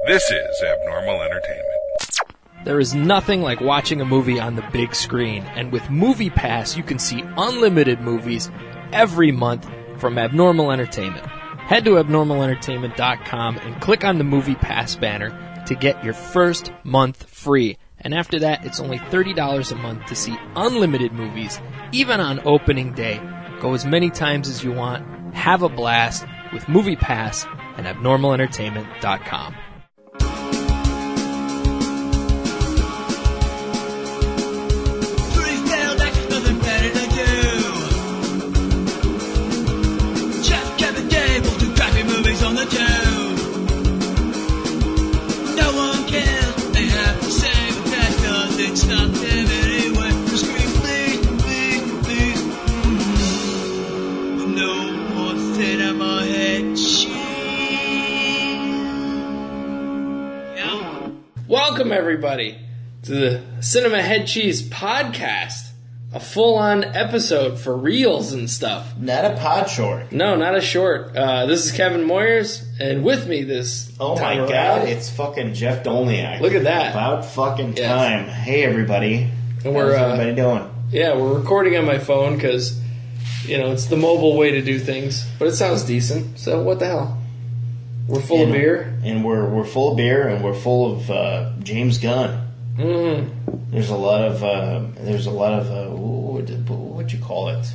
This is Abnormal Entertainment. There is nothing like watching a movie on the big screen, and with MoviePass, you can see unlimited movies every month from Abnormal Entertainment. Head to abnormalentertainment.com and click on the MoviePass banner to get your first month free. And after that, it's only $30 a month to see unlimited movies, even on opening day. Go as many times as you want. Have a blast with MoviePass and abnormalentertainment.com. On the toe. No one cares. They have to say that cause it's not them anyway. They scream, please, please, please. No more cinema head cheese. Yeah. Welcome, everybody, to the Cinema Head Cheese podcast. A full-on episode for reels and stuff. Not a pod short. No, not a short. This is Kevin Moyers, and with me this Oh my time god, around, it's fucking Jeff Dolniak. Look at that. About fucking Yes. time. Hey, everybody. And How's everybody doing? Yeah, we're recording on my phone because, it's the mobile way to do things. But it sounds decent, so what the hell? We're full of beer. And we're full of beer, and we're full of James Gunn. Mm-hmm. There's a lot of what'd you call it?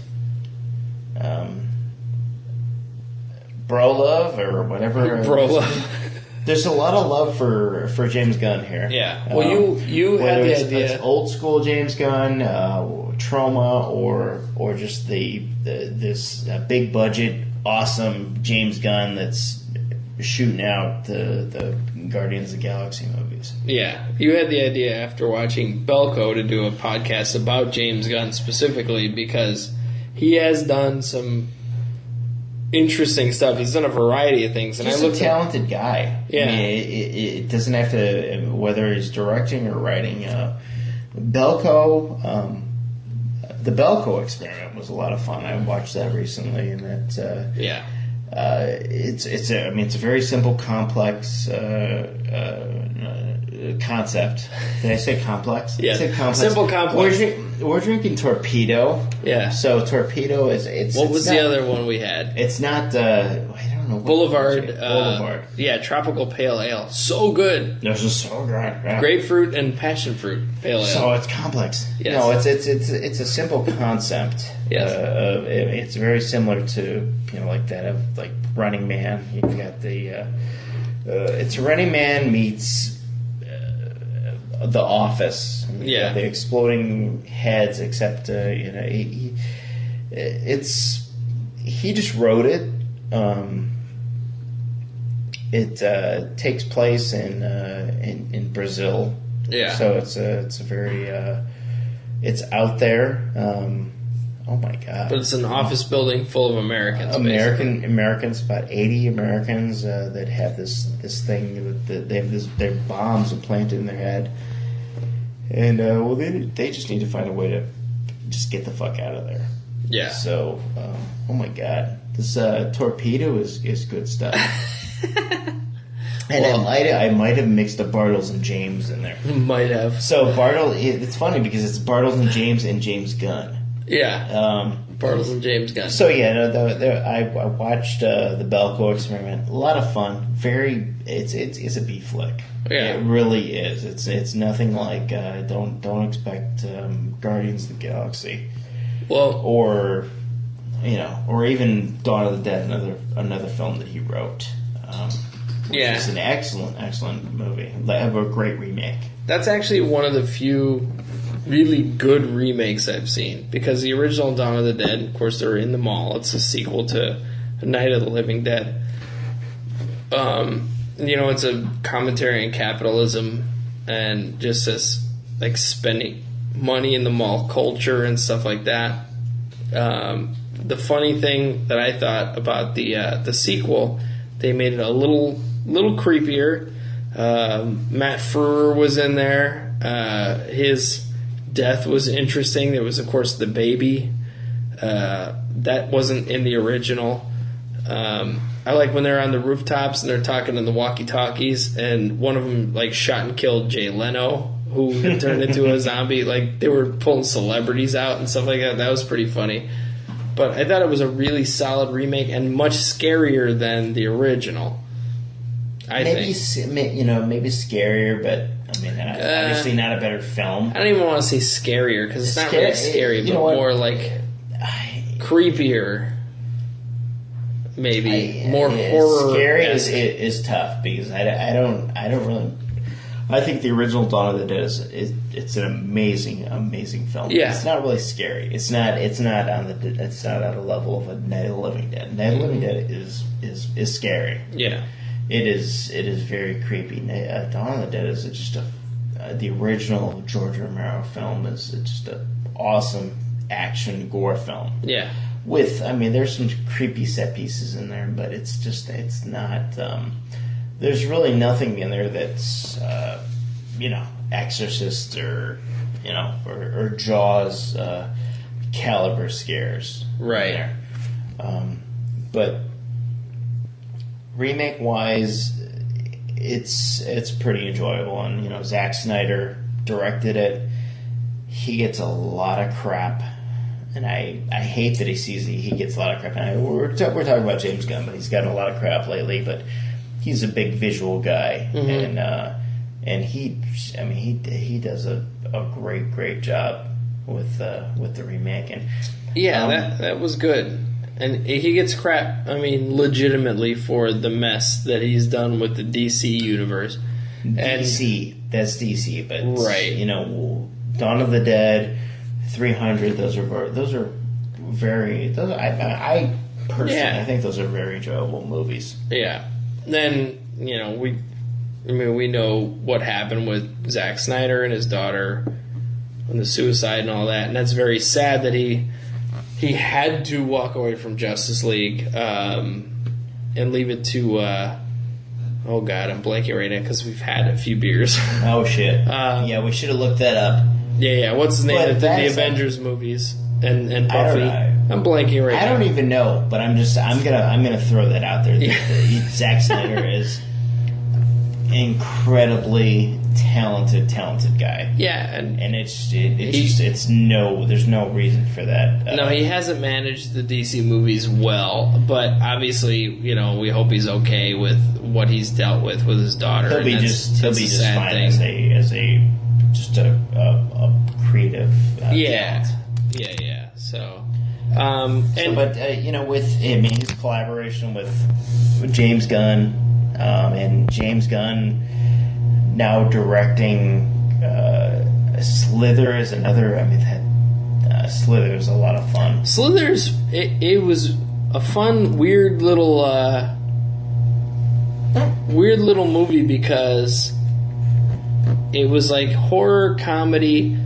Bro love or whatever. Bro love. There's a lot of love for James Gunn here. Yeah. Well, you had the idea. It's old school James Gunn, Troma, or just this big budget, awesome James Gunn that's shooting out the Guardians of the Galaxy movies. Yeah, you had the idea after watching Belko to do a podcast about James Gunn specifically because he has done some interesting stuff. He's done a variety of things. And Just a talented guy. Yeah. I mean, it doesn't have to, whether he's directing or writing. Belko, the Belko Experiment was a lot of fun. I watched that recently, and that it's a very simple, complex concept. Did I say complex? Yeah. I said complex. Simple, complex. We're drinking Torpedo. Yeah. So Torpedo is what was the other one we had? It's not. I don't know. Boulevard. Boulevard. Yeah, Tropical Pale Ale. So good. This is so good. Yeah. Grapefruit and passion fruit pale ale. So it's complex. Yes. No, it's a simple concept. Yes. It's very similar to like that of like Running Man. You've got the it's Running Man meets The Office. Yeah. The exploding heads, except he just wrote it. It takes place in Brazil. Yeah. So it's a very it's out there. Oh my god! But it's an office building full of Americans. Americans, about 80 Americans that have this thing that they have their bombs implanted in their head, and they just need to find a way to just get the fuck out of there. Yeah. So, oh my god, this Torpedo is good stuff. And I might have mixed a Bartles and James in there. Might have. So it's funny because it's Bartles and James Gunn. Yeah. Bartles and James Gunn. So yeah, I watched the Belko Experiment. A lot of fun. It's a B flick. Yeah. It really is. It's nothing like don't expect Guardians of the Galaxy. Well, or even Dawn of the Dead, another film that he wrote. It's an excellent movie. They have a great remake. That's actually one of the few really good remakes I've seen, because the original Dawn of the Dead, of course, they're in the mall. It's a sequel to Night of the Living Dead. It's a commentary on capitalism and just this like spending money in the mall culture and stuff like that. The funny thing that I thought about the sequel, they made it a little creepier. Matt Frewer was in there. His death was interesting. There was, of course, the baby. That wasn't in the original. I like when they're on the rooftops and they're talking in the walkie-talkies, and one of them like shot and killed Jay Leno, who had turned into a zombie. Like they were pulling celebrities out and stuff like that. That was pretty funny. But I thought it was a really solid remake and much scarier than the original. Maybe scarier, but I mean, obviously not a better film. I don't even want to say scarier because it's not really scary, but more like creepier. Maybe more horror. Scary is tough because I don't really. I think the original Dawn of the Dead it's an amazing film. Yeah. It's not really scary. It's not on the level of a Night of the Living Dead. Night of the Living Dead is scary. Yeah. It is very creepy. Dawn of the Dead is just the original George Romero film is just an awesome action gore film. Yeah. There's some creepy set pieces in there, but it's not. There's really nothing in there that's, Exorcist or Jaws caliber scares. Right. But remake wise, it's pretty enjoyable, and Zack Snyder directed it. He gets a lot of crap. And I hate that he gets a lot of crap. And we're talking about James Gunn, but he's gotten a lot of crap lately. But he's a big visual guy, and he does a great job with the remake. And that was good. And he gets crap. Legitimately for the mess that he's done with the DC universe. That's DC, but right. Dawn of the Dead. 300. Those are very. I personally, I think those are very enjoyable movies. Yeah. Then we know what happened with Zack Snyder and his daughter, and the suicide and all that, and that's very sad that he had to walk away from Justice League and leave it to. Oh God, I'm blanking right now because we've had a few beers. Oh shit! We should have looked that up. Yeah. What's his name that did the Avengers movies and Buffy? I'm blanking right now. I don't even know, but I'm gonna throw that out there. Zack Snyder is incredibly talented guy. Yeah, and there's no reason for that. No, he hasn't managed the DC movies well, but obviously, we hope he's okay with what he's dealt with his daughter. He'll be just fine as a creative talent. Yeah. So, with his collaboration with James Gunn, and James Gunn now directing Slither is another. Slither is a lot of fun. Slither's it was a fun, weird little movie because it was like horror comedy.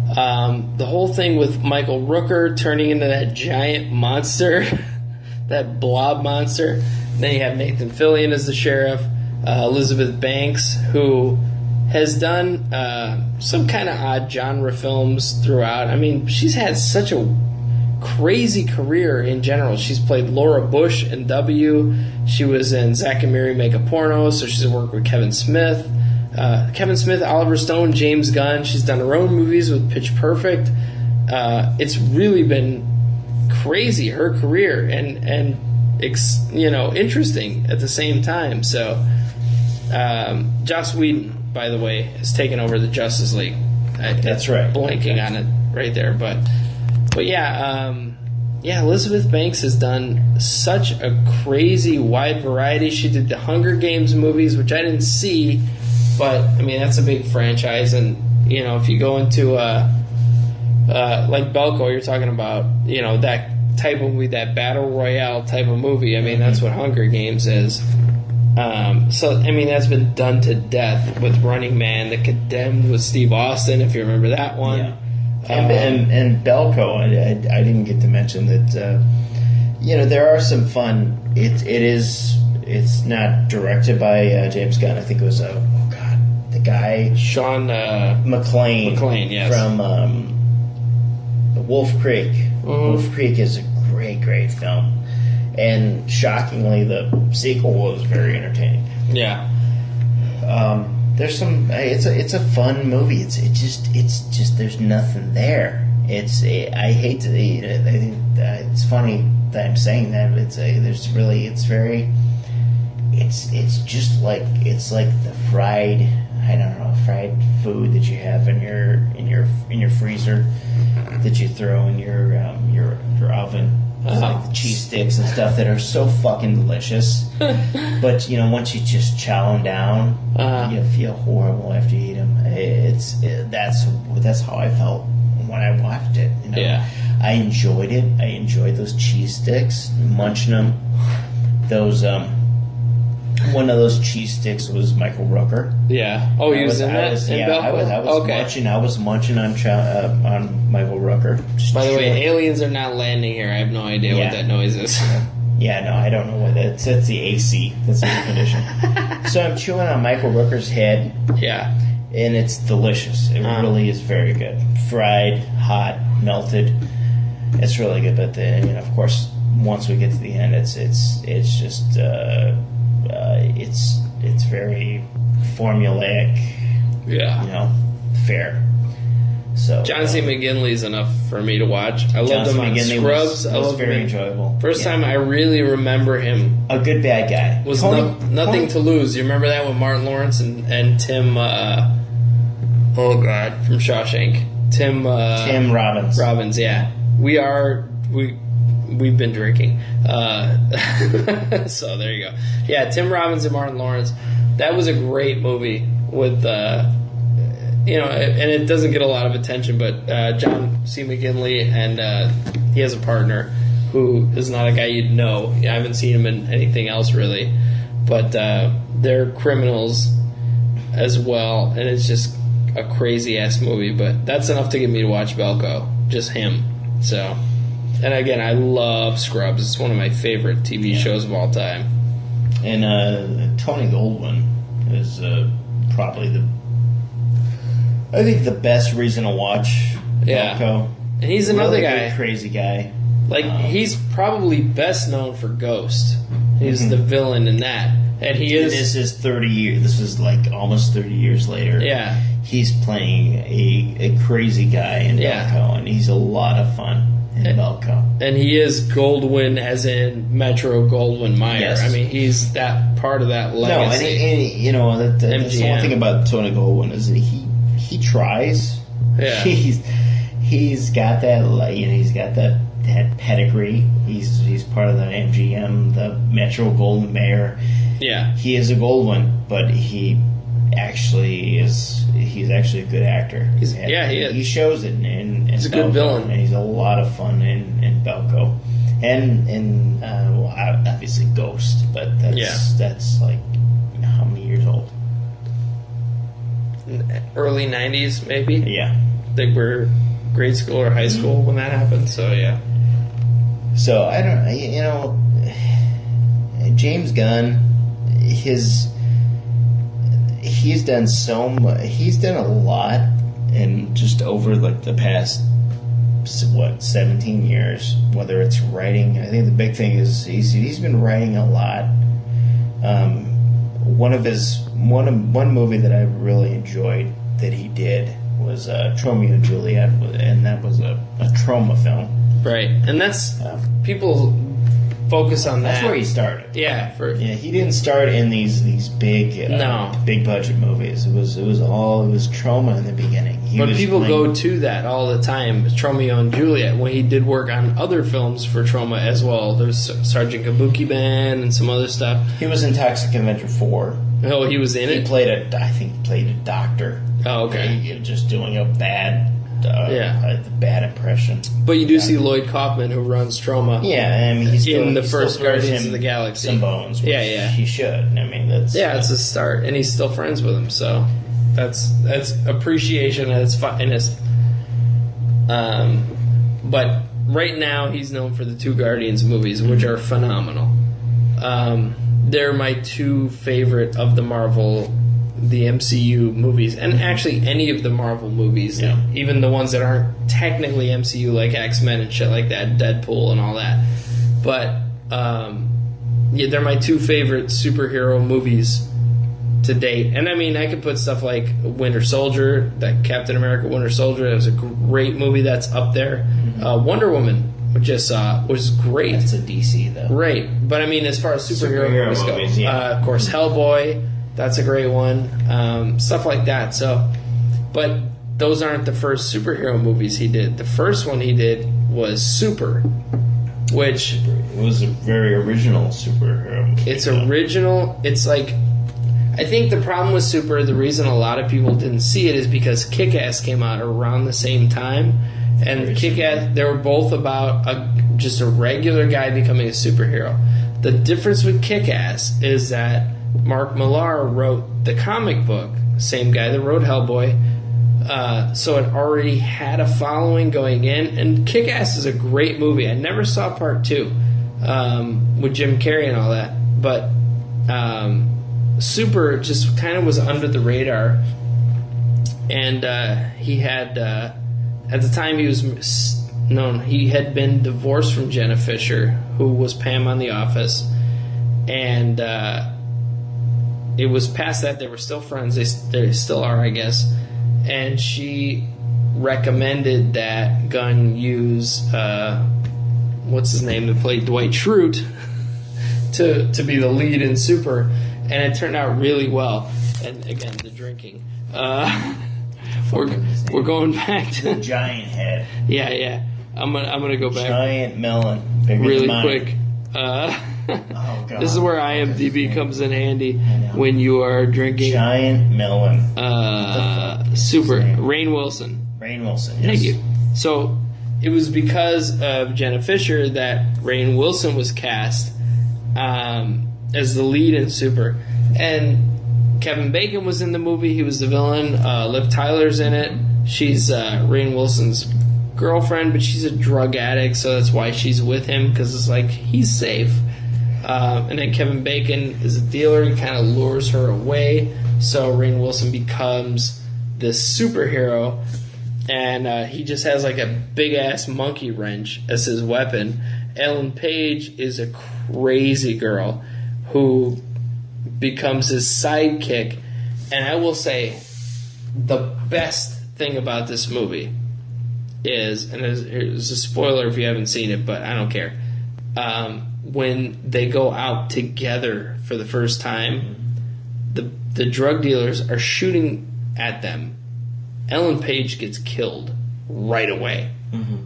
The whole thing with Michael Rooker turning into that giant monster, that blob monster. Then you have Nathan Fillion as the sheriff, Elizabeth Banks, who has done some kind of odd genre films throughout. She's had such a crazy career in general. She's played Laura Bush in W. She was in Zack and Miri Make a Porno, so she's worked with Kevin Smith, Oliver Stone, James Gunn. She's done her own movies with Pitch Perfect. It's really been crazy, her career, and interesting at the same time. So, Joss Whedon, by the way, has taken over the Justice League. That's right. Blanking on it right there, but yeah, Elizabeth Banks has done such a crazy wide variety. She did the Hunger Games movies, which I didn't see, but that's a big franchise, and if you go into like Belko, you're talking about that type of movie, that battle royale type of movie. That's what Hunger Games is. That's been done to death with Running Man, The Condemned with Steve Austin, if you remember that one. Yeah. And Belko, I didn't get to mention that. There are some fun. It's not directed by James Gunn. I think it was the guy Sean McLean. McLean, yes, from Wolf Creek. Mm-hmm. Wolf Creek is a great film. And shockingly, the sequel was very entertaining. Yeah. There's some. It's a fun movie. It's just there's nothing there. I hate to. I think it's funny that I'm saying that. But it's just like the fried. I don't know, fried food that you have in your freezer that you throw in your oven. It's like the cheese sticks and stuff that are so fucking delicious. But once you just chow them down, you feel horrible after you eat them. That's how I felt when I watched it. Yeah. I enjoyed it. I enjoyed those cheese sticks, munching them. Those one of those cheese sticks was Michael Rooker. Yeah. Oh, he was in that. I was munching on Michael Rooker. By the way, aliens are not landing here. I have no idea what that noise is. Yeah, no, I don't know what that's the AC. That's the air condition. So I'm chewing on Michael Rooker's head. Yeah. And it's delicious. It really is very good. Fried, hot, melted. It's really good. But then, of course, once we get to the end, it's just it's very formulaic. Yeah. Fair. So John C. McGinley's enough for me to watch. I loved him on Scrubs. Was very enjoyable. First time I really remember him. A good bad guy. Was Nothing to Lose. You remember that with Martin Lawrence and Tim? Oh God, from Shawshank. Tim Robbins. Robbins. Yeah, we've been drinking. So there you go. Yeah, Tim Robbins and Martin Lawrence. That was a great movie with. And it doesn't get a lot of attention, but John C. McGinley, and he has a partner who is not a guy you'd know. I haven't seen him in anything else, really. But they're criminals as well, and it's just a crazy-ass movie. But that's enough to get me to watch Belko. Just him. So, and again, I love Scrubs. It's one of my favorite TV shows of all time. And Tony Goldwyn is probably the best reason to watch Belko. And he's another guy. Crazy guy. He's probably best known for Ghost. He's the villain in that. And this is 30 years. This is almost 30 years later. Yeah. He's playing a crazy guy in Belko, and he's a lot of fun in Belko. And he is Goldwyn, as in Metro Goldwyn Mayer. Yes. I mean, he's that part of that legacy. No, that's the one thing about Tony Goldwyn is that he tries. Yeah. He's got that. He's got that pedigree. He's part of the MGM, the Metro Goldwyn Mayer. Yeah. He is a Goldwyn, but he's actually a good actor. He is. He shows it in he's a Belko, good villain. and he's a lot of fun in Belko, and obviously Ghost. But that's how many years old? Early 90s, maybe. Yeah. I think we're grade school or high school when that happened. So yeah. So I don't. James Gunn, he's done so much. He's done a lot, and just over the past 17 years. Whether it's writing, I think the big thing is he's been writing a lot. One movie that I really enjoyed that he did was Troma and Juliet, and that was a Troma film. Right, and that's people focus on that. That's where he started. Yeah, he didn't start in these big big budget movies. It was Troma in the beginning. People go to that all the time. Tromeo and Juliet. When he did work on other films for Troma as well. There's Sergeant Kabuki Band and some other stuff. He was in Toxic Avenger 4. Oh, he was in it? I think he played a doctor. Oh, okay. Just doing a bad impression. But you do see Lloyd Kaufman, who runs Troma. Yeah, I mean, he's in the first Guardians of the Galaxy. Some bones. Yeah. He should. I mean, that's it's a start, and he's still friends with him. So that's appreciation at its finest. But right now, he's known for the two Guardians movies, which are phenomenal. They're my two favorite of the MCU movies, and actually any of the Marvel movies, even the ones that aren't technically MCU, like X-Men and shit like that, Deadpool and all that. But yeah, they're my two favorite superhero movies to date. And I mean, I could put stuff like Winter Soldier, that Captain America Winter Soldier. That was a great movie. That's up there. Wonder Woman, which I just saw, was great. That's a DC though, right? But I mean, as far as superhero movies go, yeah. of course, Hellboy. That's a great one. Stuff like that. So, but those aren't the first superhero movies he did. The first one he did was Super, which it was a very original superhero movie. It's original. It's like, I think the problem with Super, the reason a lot of people didn't see it is because Kick-Ass came out around the same time, and Kick-Ass, they were both about just a regular guy becoming a superhero. The difference with Kick-Ass is that Mark Millar wrote the comic book, same guy that wrote Hellboy, so it already had a following going in. And Kick-Ass is a great movie. I never saw part 2 with Jim Carrey and all that, but Super just kind of was under the radar. And he had, at the time he was known, he had been divorced from Jenna Fisher, who was Pam on The Office, and it was past that. They were still friends. They still are, I guess. And she recommended that Gunn use what's his name that played Dwight Schrute to be the lead in Super, and it turned out really well. And again, the drinking. We're going back to the giant head. Yeah. I'm gonna go back. Giant melon. Really quick. Oh, God. This is where IMDb comes in handy when you are drinking. Giant melon. Super. Rainn Wilson. Rainn Wilson, yes. Thank you. So, it was because of Jenna Fisher that Rainn Wilson was cast as the lead in Super. And Kevin Bacon was in the movie. He was the villain. Liv Tyler's in it. She's Rainn Wilson's girlfriend, but she's a drug addict, so that's why she's with him, because it's like, he's safe. And then Kevin Bacon is a dealer. He kind of lures her away, so Rainn Wilson becomes this superhero, and he just has like a big-ass monkey wrench as his weapon. Ellen Page is a crazy girl who becomes his sidekick, and I will say the best thing about this movie is, and it's a spoiler if you haven't seen it, but I don't care, when they go out together for the first time, the drug dealers are shooting at them. Ellen Page gets killed right away.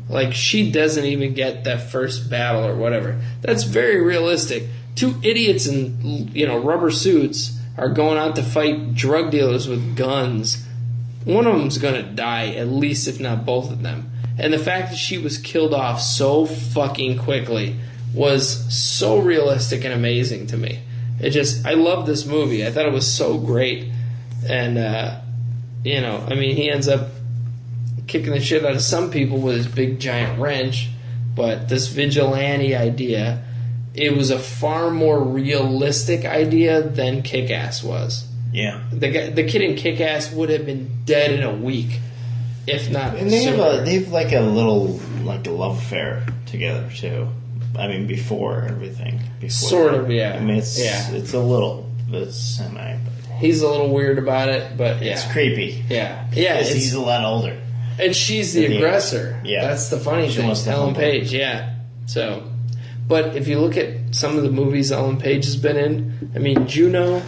Like, she doesn't even get that first battle or whatever. That's very realistic. Two idiots in rubber suits are going out to fight drug dealers with guns. One of them's going to die, at least, if not both of them. And the fact that she was killed off so fucking quickly was so realistic and amazing to me. I love this movie. I thought it was so great. And, he ends up kicking the shit out of some people with his big giant wrench. But this vigilante idea, it was a far more realistic idea than Kick-Ass was. Yeah. The kid in Kick-Ass would have been dead in a week, if not. And they have like a little love affair together too. I mean, before everything. Sort of, yeah. I mean, it's a little semi. He's a little weird about it, but yeah. It's creepy. Yeah. He's a lot older. And she's the aggressor. Yeah. That's the funny thing. Ellen Page, yeah. So, but if you look at some of the movies Ellen Page has been in, I mean, Juno.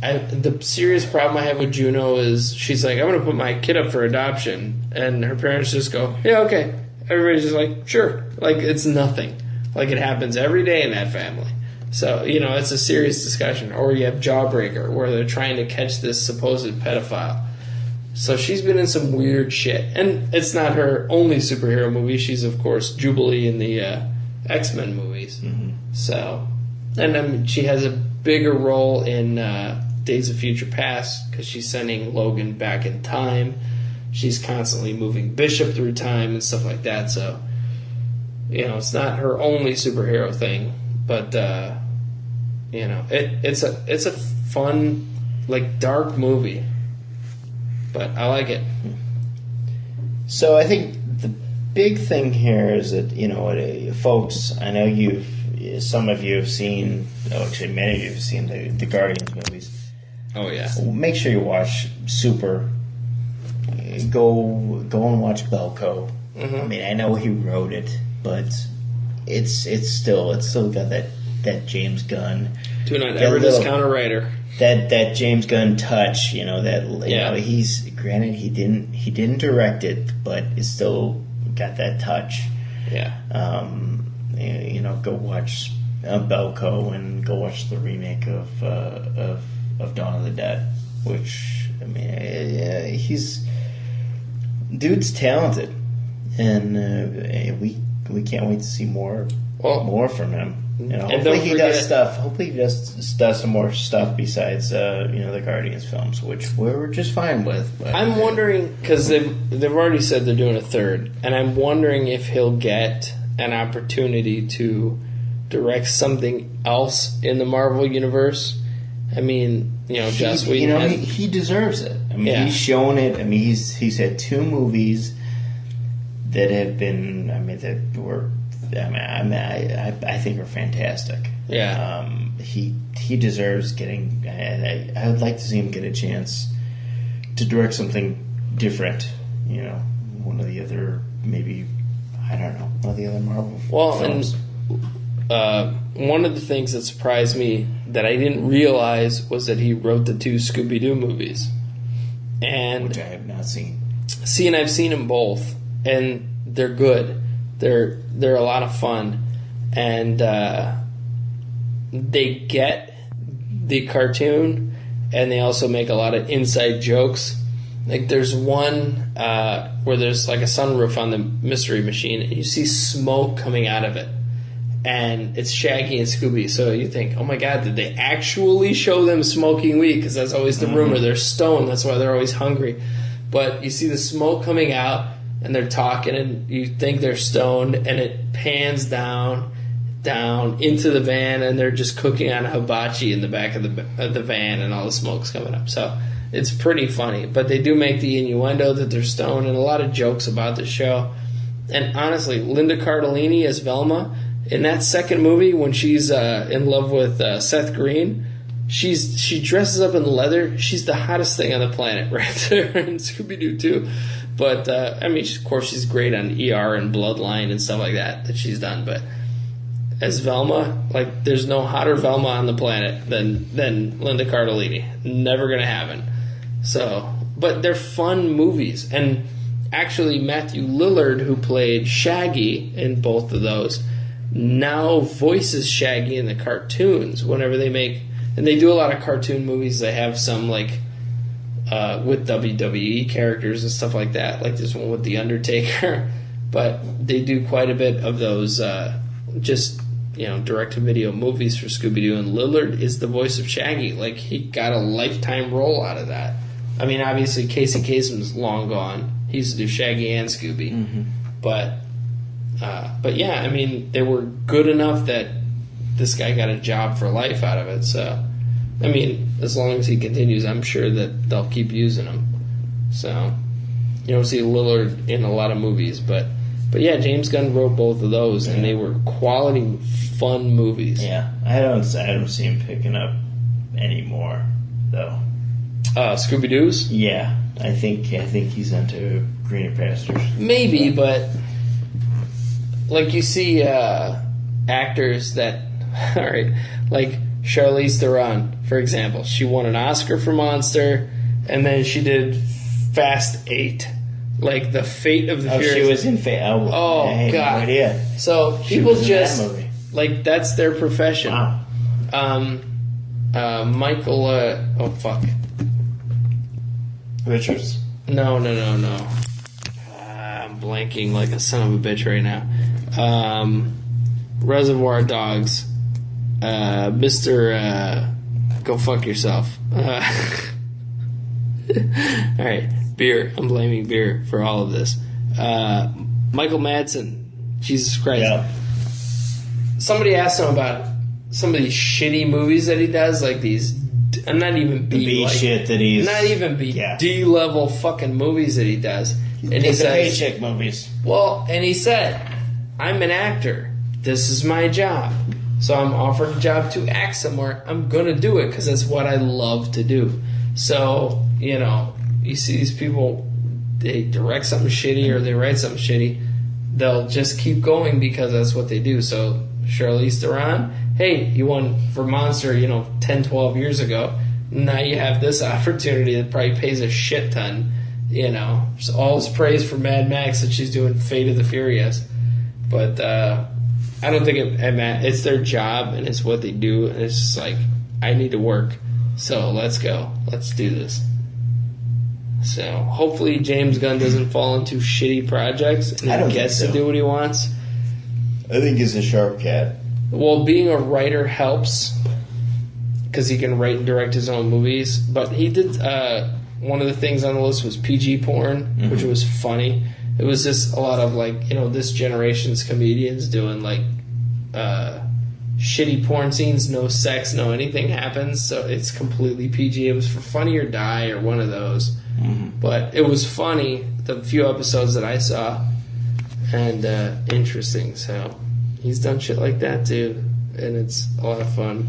The serious problem I have with Juno is she's like, I'm going to put my kid up for adoption. And her parents just go, yeah, okay. Everybody's just like, sure. Like, it's nothing. Like, it happens every day in that family. So, it's a serious discussion. Or you have Jawbreaker, where they're trying to catch this supposed pedophile. So she's been in some weird shit. And it's not her only superhero movie. She's, of course, Jubilee in the X-Men movies. So, and she has a bigger role in Days of Future Past, because she's sending Logan back in time. She's constantly moving Bishop through time and stuff like that. So, it's not her only superhero thing, but it's a fun, like, dark movie. But I like it. So I think the big thing here is that folks, I know you've some of you have seen, actually many of you have seen the Guardians movies. Oh yeah. Make sure you watch Super. Go and watch Belko. Mm-hmm. I mean, I know he wrote it, but it's still got that James Gunn. Do not ever discount a writer. That James Gunn touch, you know, he's granted he didn't direct it, but it's still got that touch. Yeah. You know, go watch Belko and go watch the remake of Dawn of the Dead, which, I mean, dude's talented, and we can't wait to see more from him. You know, hopefully he does stuff. Hopefully he does some more stuff besides the Guardians films, which we're just fine with. But, I'm wondering, because they've already said they're doing a third, and I'm wondering if he'll get an opportunity to direct something else in the Marvel universe. I mean, Joss Whedon. He deserves it. I mean, he's shown it. I mean, he's had 2 movies that have been. I think are fantastic. Yeah. He deserves getting. I would like to see him get a chance to direct something different. You know, one of the other Marvel films. And one of the things that surprised me that I didn't realize was that he wrote the 2 Scooby-Doo movies, which I have not seen. See, and I've seen them both, and they're good. They're a lot of fun, and they get the cartoon, and they also make a lot of inside jokes. Like there's one where there's like a sunroof on the Mystery Machine, and you see smoke coming out of it, and it's Shaggy and Scooby. So you think, oh my God, did they actually show them smoking weed? Because that's always the rumor. They're stoned. That's why they're always hungry. But you see the smoke coming out, and they're talking, and you think they're stoned, and it pans down into the van, and they're just cooking on hibachi in the back of the van, and all the smoke's coming up. So it's pretty funny. But they do make the innuendo that they're stoned, and a lot of jokes about the show. And honestly, Linda Cardellini as Velma, in that second movie, when she's in love with Seth Green, she dresses up in leather. She's the hottest thing on the planet right there in Scooby-Doo too. But, I mean, of course, she's great on ER and Bloodline and stuff like that she's done. But as Velma, like, there's no hotter Velma on the planet than Linda Cardellini. Never going to happen. So, but they're fun movies. And actually, Matthew Lillard, who played Shaggy in both of those, now voices Shaggy in the cartoons whenever they make... And they do a lot of cartoon movies. They have some, like... with WWE characters and stuff like that, like this one with The Undertaker. But they do quite a bit of those direct-to-video movies for Scooby-Doo, and Lillard is the voice of Shaggy. Like, he got a lifetime role out of that. I mean, obviously, Casey Kasem's long gone. He used to do Shaggy and Scooby. Mm-hmm. But yeah, I mean, they were good enough that this guy got a job for life out of it, so... I mean, as long as he continues, I'm sure that they'll keep using him. So, you don't see Lillard in a lot of movies, but yeah, James Gunn wrote both of those, and they were quality, fun movies. Yeah, I don't see him picking up anymore, though. Scooby-Doo's? Yeah, I think he's into greener pastures. Maybe, but like you see actors that, all right, like Charlize Theron, for example. She won an Oscar for Monster, and then she did Fast 8. Like, the Fate of the Furious. She was in Fate. Oh, I had God. no idea. So, people just, like, that's their profession. Wow. Michael, Richards? No. I'm blanking like a son of a bitch right now. Reservoir Dogs. Mr. Go fuck yourself. Alright, beer. I'm blaming beer for all of this. Michael Madsen. Jesus Christ. Yeah. Somebody asked him about some of these shitty movies that he does, like these. I'm not even B shit that he's. Not even B. Yeah. D level fucking movies that he does. And he says, paycheck movies. Well, and he said, I'm an actor. This is my job. So I'm offered a job to act somewhere. I'm going to do it because that's what I love to do. So, you see these people, they direct something shitty or they write something shitty. They'll just keep going because that's what they do. So Charlize Theron, hey, you won for Monster, 10, 12 years ago. Now you have this opportunity that probably pays a shit ton. Just all this praise for Mad Max that she's doing Fate of the Furious. But I don't think it's their job and it's what they do. And it's just like, I need to work. So let's go. Let's do this. So hopefully James Gunn doesn't fall into shitty projects and he gets to do what he wants. I think he's a sharp cat. Well, being a writer helps because he can write and direct his own movies. But he did, one of the things on the list was PG porn, which was funny. It was just a lot of this generation's comedians doing shitty porn scenes, no sex, no anything happens. So it's completely PG. It was for Funny or Die or one of those. But it was funny, the few episodes that I saw, and interesting. So he's done shit like that too, and it's a lot of fun.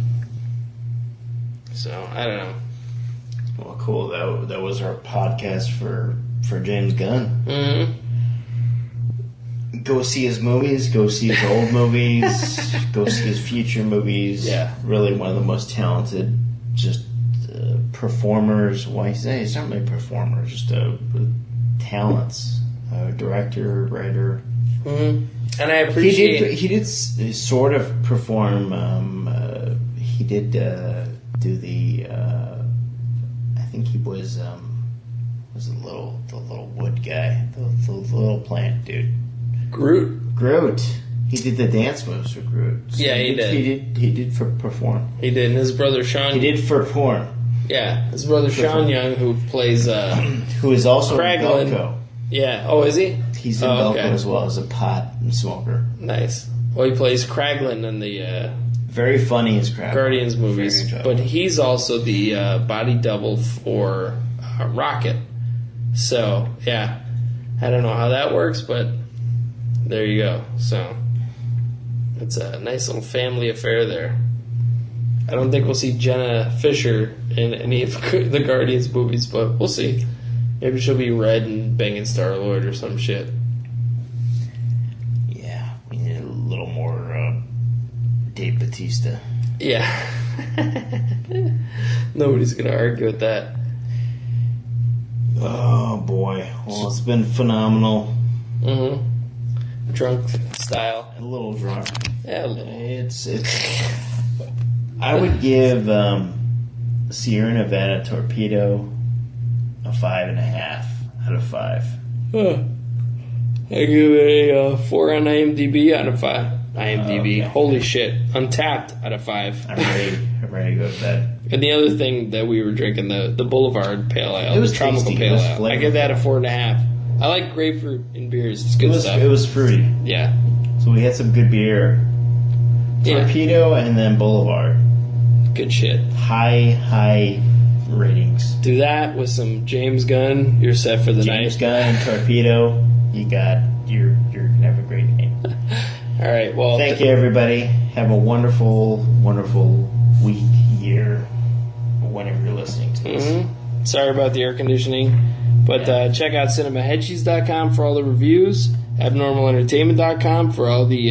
So I don't know. Well, cool. That was our podcast for James Gunn. Go see his movies. Go see his old movies. Go see his future movies. Yeah. Really one of the most talented, just performers. Why say he's not really a performer? Just talents. Director, writer. And I appreciate he did sort of perform. He did do the. I think he was the little wood guy, the little plant dude. Groot. He did the dance moves for Groot. So yeah, he did. He did for perform. He did, and his brother Sean. He did for porn. Yeah, his brother Sean Young, who plays who is also Kraglin. in Belko. Yeah. Oh, is he? He's in Belko as well as a pot smoker. Nice. Well, he plays Kraglin in the very funny as Kraglin. Guardians movies, but he's also the body double for Rocket. So yeah, I don't know how that works, but there you go. So it's a nice little family affair there. I don't think we'll see Jenna Fisher in any of the Guardians movies, but we'll see. Maybe she'll be Red and banging Star-Lord or some shit. Yeah, we need a little more Dave Bautista. Yeah. Nobody's going to argue with that. Oh, boy. Well, it's been phenomenal. Drunk style. A little drunk. Yeah, a little. It's I would give Sierra Nevada Torpedo a 5.5 out of 5. I give it a 4 on IMDb out of 5. IMDb. Okay. Holy shit. Untapped out of 5. I'm ready to go to bed. And the other thing that we were drinking, the Boulevard Pale Ale. It was the tropical tasty. pale ale. Flavorful. I give that a 4.5. I like grapefruit in beers. It's good stuff. It was fruity. Yeah. So we had some good beer. Torpedo and then Boulevard. Good shit. High ratings. Do that with some James Gunn. You're set for the night. James Gunn, Torpedo. You're gonna have a great night. All right. Well, thank you, everybody. Have a wonderful, wonderful week, year, whenever you're listening to this. Sorry about the air conditioning, but check out cinemaheadcheese.com for all the reviews. AbnormalEntertainment.com for all the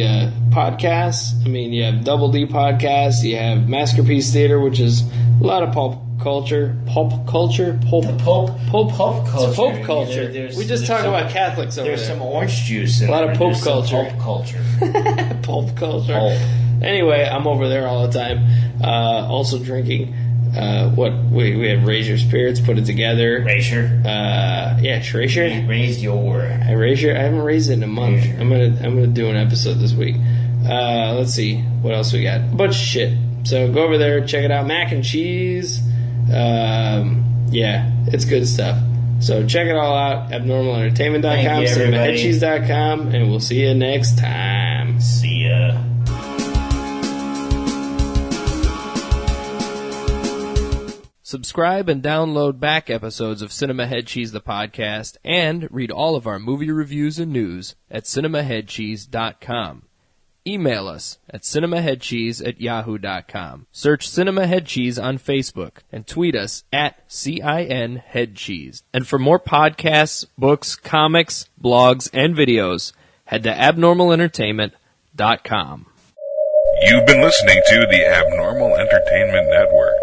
podcasts. I mean, you have Double D Podcasts. You have Masterpiece Theater, which is a lot of pulp culture. Pulp culture? Pulp culture. We just talk about Catholics over there. There's some orange juice in a lot of pulp culture. Pulp culture. Pulp culture. Anyway, I'm over there all the time. Also drinking. We have Raise Your Spirits, put it together. Razor. Razor. Raise your. I haven't raised it in a month. I'm gonna do an episode this week. Let's see what else we got. A bunch of shit. So go over there, check it out. Mac and cheese. It's good stuff. So check it all out. AbnormalEntertainment.com, CinemaHeadCheese.com, and we'll see you next time. See ya. Subscribe and download back episodes of Cinema Head Cheese the podcast, and read all of our movie reviews and news at cinemaheadcheese.com. Email us at cinemaheadcheese@yahoo.com. Search Cinema Head Cheese on Facebook and tweet us at CINHeadCheese. And for more podcasts, books, comics, blogs, and videos, head to abnormalentertainment.com. You've been listening to the Abnormal Entertainment Network.